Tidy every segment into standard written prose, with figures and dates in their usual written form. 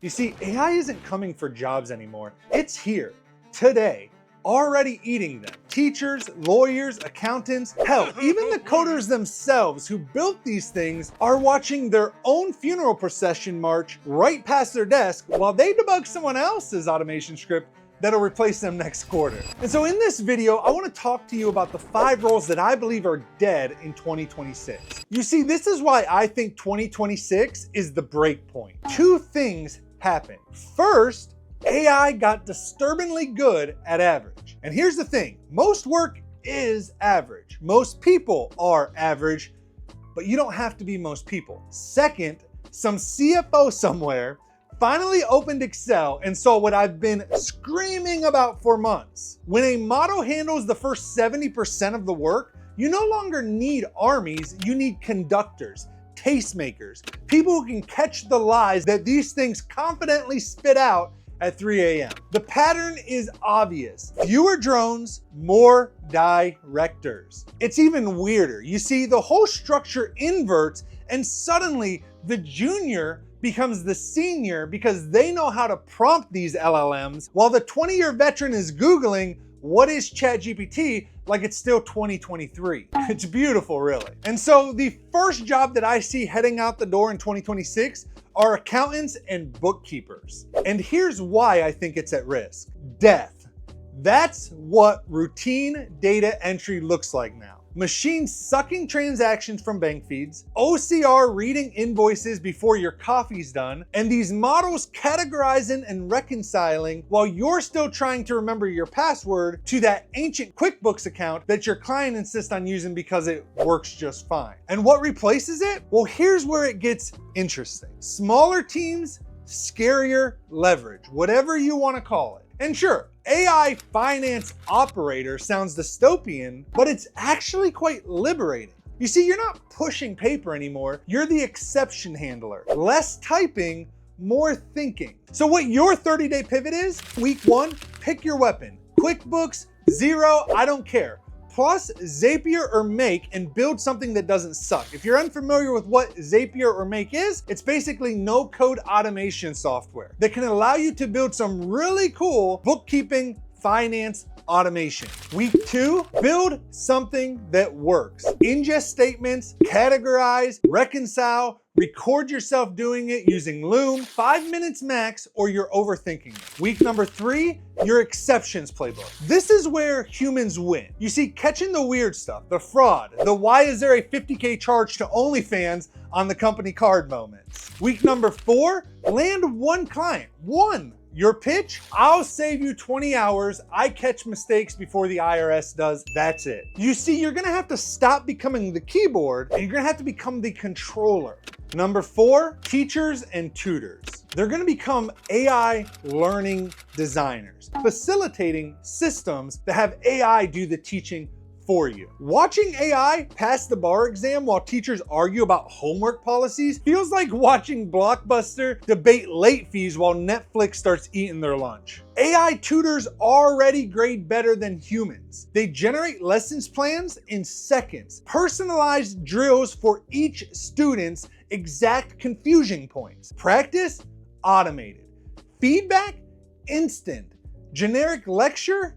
You see, AI isn't coming for jobs anymore. It's here, today, already eating them. Teachers, lawyers, accountants, hell, even the coders themselves who built these things are watching their own funeral procession march right past their desk while they debug someone else's automation script that'll replace them next quarter. And so in this video, I want to talk to you about the 5 roles that I believe are dead in 2026. You see, this is why I think 2026 is the break point. 2 things happened. First, AI got disturbingly good at average. And here's the thing, most work is average. Most people are average, but you don't have to be most people. Second, some CFO somewhere finally opened Excel and saw what I've been screaming about for months. When a model handles the first 70% of the work, you no longer need armies, you need conductors, tastemakers, people who can catch the lies that these things confidently spit out at 3 a.m. The pattern is obvious. Fewer drones, more directors. It's even weirder. You see, the whole structure inverts and suddenly the junior becomes the senior because they know how to prompt these LLMs, while the 20-year veteran is Googling, what is ChatGPT, like it's still 2023. It's beautiful, really. And so the first job that I see heading out the door in 2026 are accountants and bookkeepers. And here's why I think it's at risk. Death. That's what routine data entry looks like now. Machines sucking transactions from bank feeds, OCR reading invoices before your coffee's done, and these models categorizing and reconciling while you're still trying to remember your password to that ancient QuickBooks account that your client insists on using because it works just fine. And what replaces it? Well, here's where it gets interesting. Smaller teams, scarier leverage, whatever you want to call it. And sure, AI finance operator sounds dystopian, but it's actually quite liberating. You see, you're not pushing paper anymore, you're the exception handler. Less typing, more thinking. So what your 30-day pivot is, week 1, pick your weapon. QuickBooks, Xero, I don't care. Plus Zapier or Make and build something that doesn't suck. If you're unfamiliar with what Zapier or Make is, it's basically no-code automation software that can allow you to build some really cool bookkeeping, finance, automation. Week 2, build something that works. Ingest statements, categorize, reconcile, record yourself doing it using Loom, 5 minutes max, or you're overthinking it. Week number 3, your exceptions playbook. This is where humans win. You see, catching the weird stuff, the fraud, the why is there a $50K charge to OnlyFans on the company card moments. Week number 4, land one client, one. Your pitch, I'll save you 20 hours. I catch mistakes before the IRS does. That's it. You see, you're gonna have to stop becoming the keyboard and you're gonna have to become the controller. Number 4, teachers and tutors. They're gonna become AI learning designers, facilitating systems that have AI do the teaching for you. Watching AI pass the bar exam while teachers argue about homework policies feels like watching Blockbuster debate late fees while Netflix starts eating their lunch. AI tutors already grade better than humans. They generate lessons plans in seconds, personalized drills for each student's exact confusion points. Practice, automated. Feedback, instant. Generic lecture,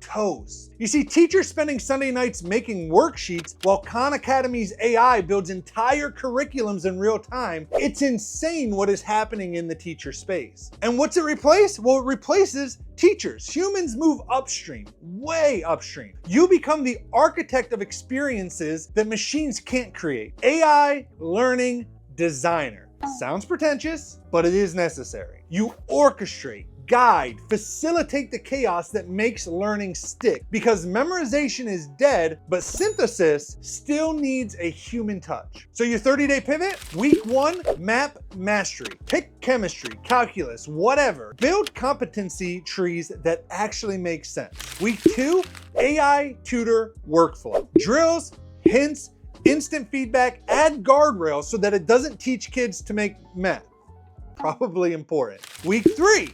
toast. You see, teachers spending Sunday nights making worksheets while Khan Academy's AI builds entire curriculums in real time. It's insane what is happening in the teacher space. And what's it replace? Well, it replaces teachers. Humans move upstream, way upstream. You become the architect of experiences that machines can't create. AI learning designer. Sounds pretentious, but it is necessary. You orchestrate, guide, facilitate the chaos that makes learning stick, because memorization is dead, but synthesis still needs a human touch. So your 30-day pivot, week 1, map mastery. Pick chemistry, calculus, whatever. Build competency trees that actually make sense. Week 2, AI tutor workflow. Drills, hints, instant feedback, add guardrails so that it doesn't teach kids to make math. Probably important. Week 3,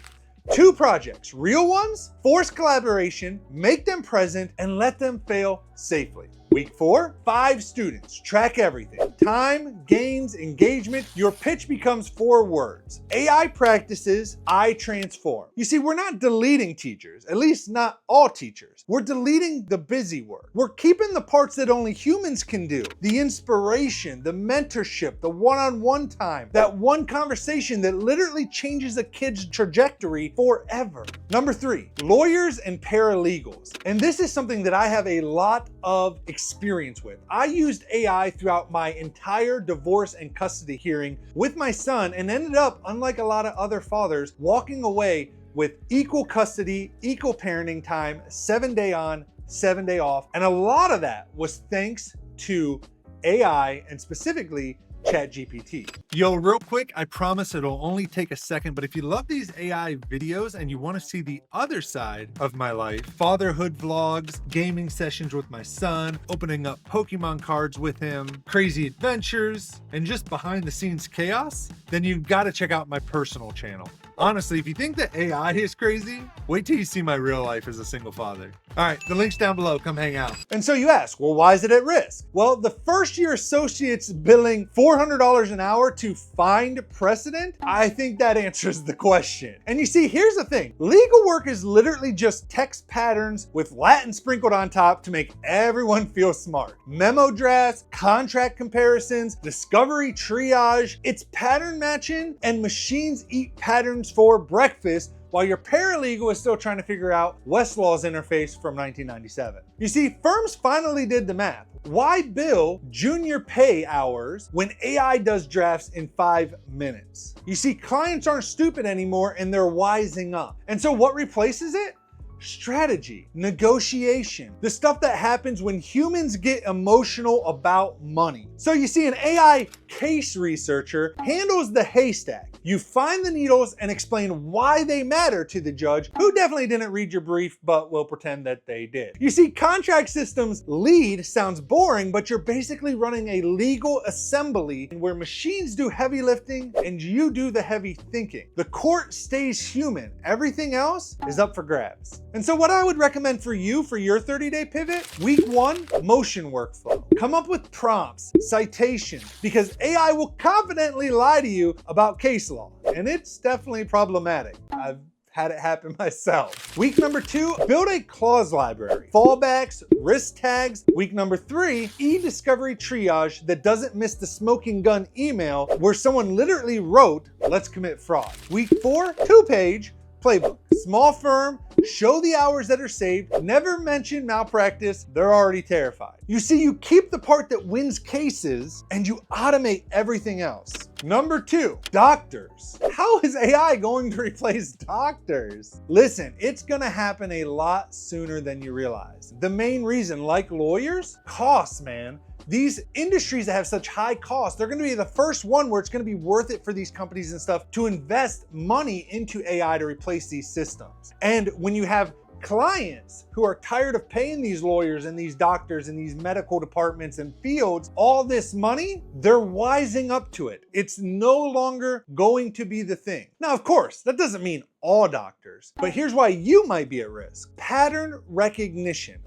2 projects, real ones, force collaboration, make them present, and let them fail safely. Week 4, 5 students. Track everything. Time, gains, engagement. Your pitch becomes 4 words. AI practices, I transform. You see, we're not deleting teachers, at least not all teachers. We're deleting the busy work. We're keeping the parts that only humans can do. The inspiration, the mentorship, the one-on-one time, that one conversation that literally changes a kid's trajectory forever. Number 3, lawyers and paralegals. And this is something that I have a lot of experience with. I used AI throughout my entire divorce and custody hearing with my son and ended up, unlike a lot of other fathers, walking away with equal custody, equal parenting time, 7-day on, 7-day off. And a lot of that was thanks to AI and specifically ChatGPT. Yo, real quick, I promise it'll only take a second, but if you love these AI videos and you want to see the other side of my life, fatherhood vlogs, gaming sessions with my son, opening up Pokemon cards with him, crazy adventures, and just behind the scenes chaos, then you've got to check out my personal channel. Honestly, if you think that AI is crazy, wait till you see my real life as a single father. All right, the link's down below, come hang out. And so you ask, well, why is it at risk? Well, the first year associates billing $400 an hour to find precedent, I think that answers the question. And you see, here's the thing. Legal work is literally just text patterns with Latin sprinkled on top to make everyone feel smart. Memo drafts, contract comparisons, discovery triage, it's pattern matching, and machines eat patterns for breakfast while your paralegal is still trying to figure out Westlaw's interface from 1997. You see, firms finally did the math. Why bill junior pay hours when AI does drafts in 5 minutes? You see, clients aren't stupid anymore and they're wising up. And so what replaces it? Strategy, negotiation, the stuff that happens when humans get emotional about money. So you see, an AI case researcher handles the haystack. You find the needles and explain why they matter to the judge, who definitely didn't read your brief, but will pretend that they did. You see, contract systems lead sounds boring, but you're basically running a legal assembly where machines do heavy lifting and you do the heavy thinking. The court stays human. Everything else is up for grabs. And so what I would recommend for you for your 30-day pivot, week 1, motion workflow. Come up with prompts, citations, because AI will confidently lie to you about case law. And it's definitely problematic. I've had it happen myself. Week number 2, build a clause library. Fallbacks, risk tags. Week number 3, e-discovery triage that doesn't miss the smoking gun email where someone literally wrote, let's commit fraud. Week 4, 2-page playbook. Small firm, show the hours that are saved, never mention malpractice, they're already terrified. You see, you keep the part that wins cases and you automate everything else. Number 2, doctors. How is AI going to replace doctors? Listen, it's gonna happen a lot sooner than you realize. The main reason, like lawyers, costs, man. These industries that have such high costs, they're gonna be the first one where it's gonna be worth it for these companies and stuff to invest money into AI to replace these systems. And when you have clients who are tired of paying these lawyers and these doctors and these medical departments and fields all this money, they're wising up to it. It's no longer going to be the thing. Now, of course, that doesn't mean all doctors, but here's why you might be at risk. Pattern recognition.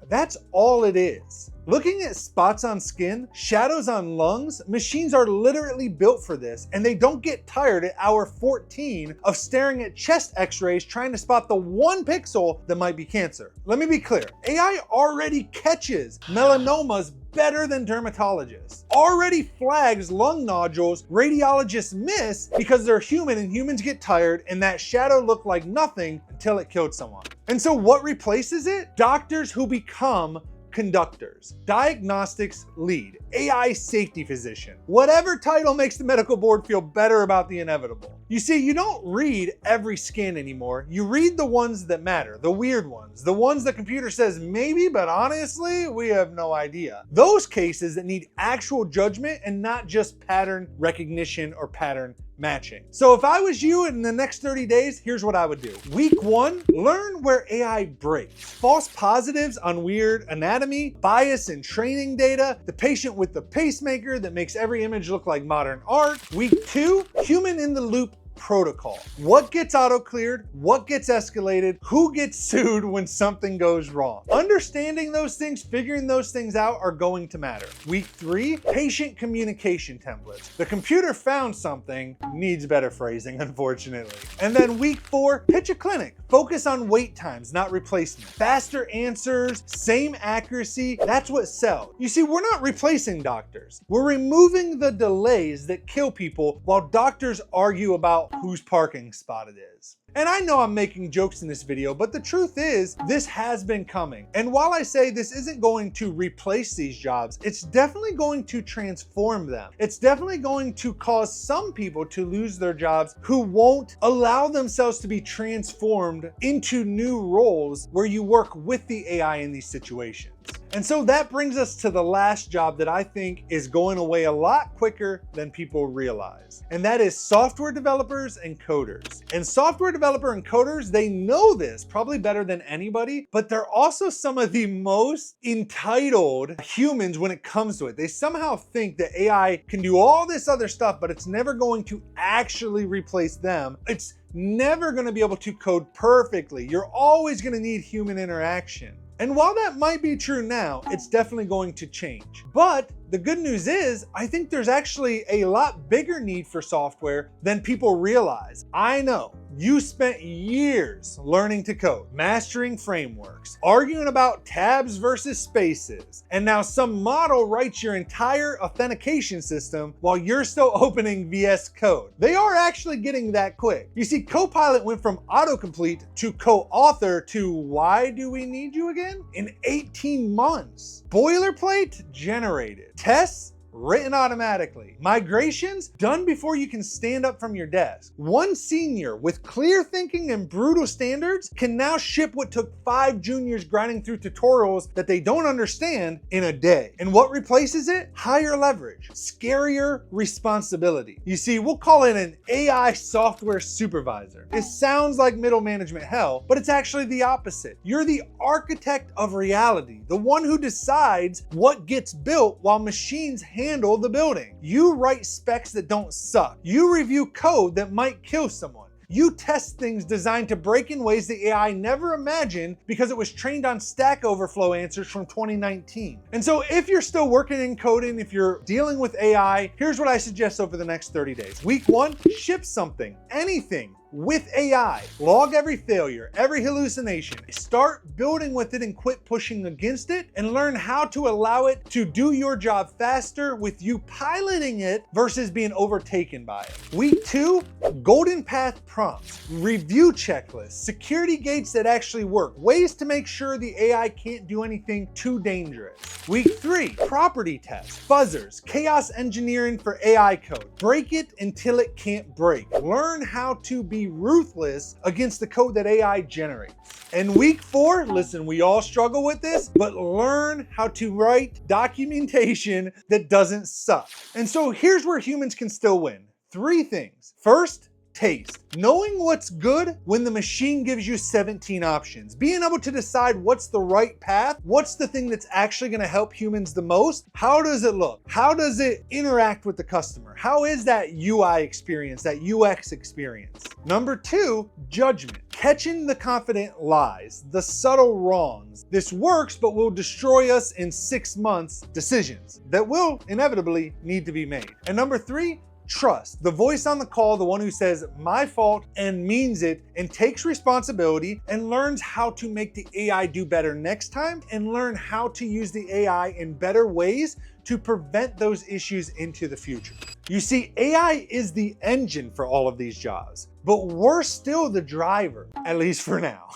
That's all it is. Looking at spots on skin, shadows on lungs, machines are literally built for this, and they don't get tired at hour 14 of staring at chest x-rays trying to spot the 1 pixel that might be cancer. Let me be clear, AI already catches melanomas better than dermatologists. Already flags lung nodules radiologists miss because they're human and humans get tired and that shadow looked like nothing until it killed someone. And so what replaces it? Doctors who become conductors, diagnostics lead, AI safety physician. Whatever title makes the medical board feel better about the inevitable. You see, you don't read every scan anymore. You read the ones that matter, the weird ones, the ones the computer says maybe, but honestly, we have no idea. Those cases that need actual judgment and not just pattern recognition or pattern matching. So if I was you in the next 30 days, here's what I would do. Week 1, learn where AI breaks. False positives on weird anatomy, bias in training data, the patient with the pacemaker that makes every image look like modern art. Week 2, human in the loop protocol. What gets auto-cleared, what gets escalated, who gets sued when something goes wrong. Understanding those things, figuring those things out are going to matter. Week 3, patient communication templates. The computer found something, needs better phrasing, unfortunately. And then week 4, pitch a clinic. Focus on wait times, not replacement. Faster answers, same accuracy, that's what sells. You see, we're not replacing doctors. We're removing the delays that kill people while doctors argue about whose parking spot it is. And I know I'm making jokes in this video, but the truth is, this has been coming. And while I say this isn't going to replace these jobs, it's definitely going to transform them. It's definitely going to cause some people to lose their jobs who won't allow themselves to be transformed into new roles where you work with the AI in these situations. And so that brings us to the last job that I think is going away a lot quicker than people realize. And that is software developers and coders. And software developer and coders, they know this probably better than anybody, but they're also some of the most entitled humans when it comes to it. They somehow think that AI can do all this other stuff, but it's never going to actually replace them. It's never going to be able to code perfectly. You're always going to need human interaction. And while that might be true now, it's definitely going to change. But the good news is, I think there's actually a lot bigger need for software than people realize. I know you spent years learning to code, mastering frameworks, arguing about tabs versus spaces, and now some model writes your entire authentication system while you're still opening VS Code. They are actually getting that quick. You see, Copilot went from autocomplete to co-author to why do we need you again? In 18 months. Boilerplate generated. Tests written automatically. Migrations done before you can stand up from your desk. One senior with clear thinking and brutal standards can now ship what took 5 juniors grinding through tutorials that they don't understand in a day. And what replaces it? Higher leverage, scarier responsibility. You see, we'll call it an AI software supervisor. It sounds like middle management hell, but it's actually the opposite. You're the architect of reality, the one who decides what gets built while machines handle the building. You write specs that don't suck. You review code that might kill someone. You test things designed to break in ways the AI never imagined because it was trained on Stack Overflow answers from 2019. And so if you're still working in coding, if you're dealing with AI, here's what I suggest over the next 30 days. Week 1, ship something, anything, with AI. Log every failure, every hallucination. Start building with it and quit pushing against it, and learn how to allow it to do your job faster with you piloting it versus being overtaken by it. Week 2, golden path prompts, review checklists, security gates that actually work, ways to make sure the AI can't do anything too dangerous. Week 3, property tests, fuzzers, chaos engineering for AI code. Break it until it can't break. Learn how to be ruthless against the code that AI generates. And week 4, listen, we all struggle with this, but learn how to write documentation that doesn't suck. And so here's where humans can still win. 3 things. First, taste. Knowing what's good when the machine gives you 17 options. Being able to decide what's the right path, what's the thing that's actually going to help humans the most, how does it look? How does it interact with the customer? How is that UI experience, that UX experience? Number 2, judgment. Catching the confident lies, the subtle wrongs. This works, but will destroy us in 6 months. Decisions that will inevitably need to be made. And number 3, trust. The voice on the call, the one who says, my fault, and means it, and takes responsibility, and learns how to make the AI do better next time, and learn how to use the AI in better ways to prevent those issues into the future. You see, AI is the engine for all of these jobs, but we're still the driver, at least for now.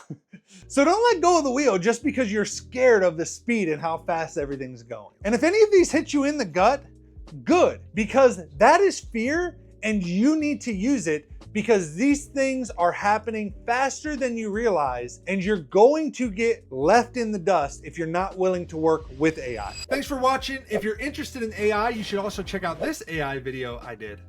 So don't let go of the wheel just because you're scared of the speed and how fast everything's going. And if any of these hit you in the gut, good, because that is fear and you need to use it because these things are happening faster than you realize and you're going to get left in the dust if you're not willing to work with AI. Thanks for watching. If you're interested in AI, you should also check out this AI video I did.